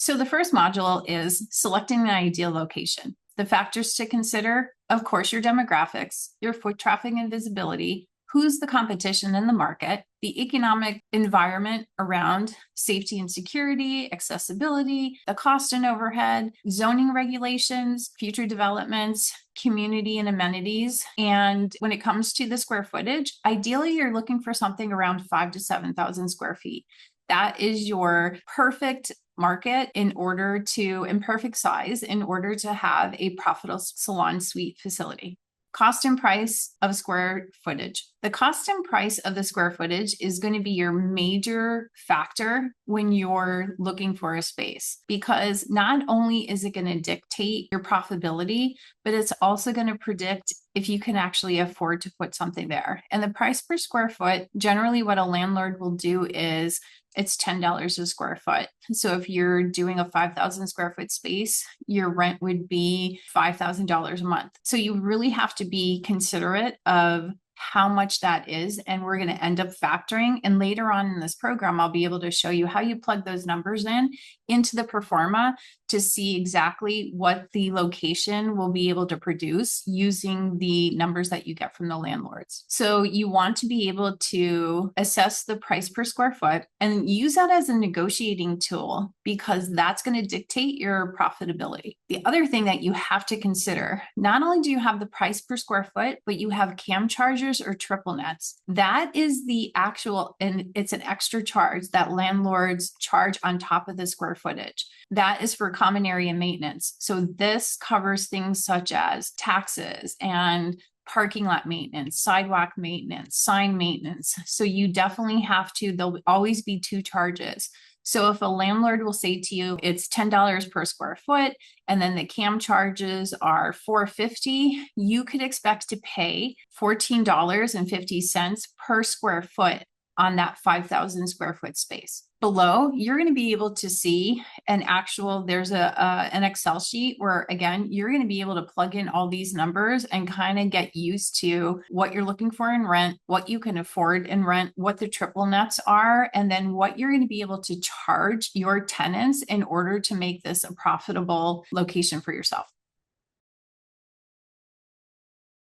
So the first module is selecting the ideal location. The factors to consider, of course, your demographics, your foot traffic and visibility, who's the competition in the market, the economic environment around safety and security, accessibility, the cost and overhead, zoning regulations, future developments, community and amenities. And when it comes to the square footage, ideally you're looking for something around 5,000 to 7,000 square feet. That is your perfect market in perfect size in order to have a profitable salon suite facility. Cost and price of square footage. The cost and price of the square footage is going to be your major factor when you're looking for a space, because not only is it going to dictate your profitability, but it's also going to predict if you can actually afford to put something there. And the price per square foot, generally what a landlord will do is it's $10 a square foot. So if you're doing a 5,000 square foot space, your rent would be $5,000 a month. So you really have to be considerate of how much that is. And we're going to end up factoring. And later on in this program, I'll be able to show you how you plug those numbers into the pro forma to see exactly what the location will be able to produce using the numbers that you get from the landlords. So you want to be able to assess the price per square foot and use that as a negotiating tool, because that's going to dictate your profitability. The other thing that you have to consider, not only do you have the price per square foot, but you have cam charges or triple nets. That is the actual, and it's an extra charge that landlords charge on top of the square footage. That is for common area maintenance. So this covers things such as taxes and parking lot maintenance, sidewalk maintenance, sign maintenance. So you definitely have to, there'll always be two charges. So if a landlord will say to you, it's $10 per square foot, and then the cam charges are $4.50, you could expect to pay $14.50 per square foot on that 5,000 square foot space. Below, you're going to be able to see there's an Excel sheet where, again, you're going to be able to plug in all these numbers and kind of get used to what you're looking for in rent, what you can afford in rent, what the triple nets are, and then what you're going to be able to charge your tenants in order to make this a profitable location for yourself.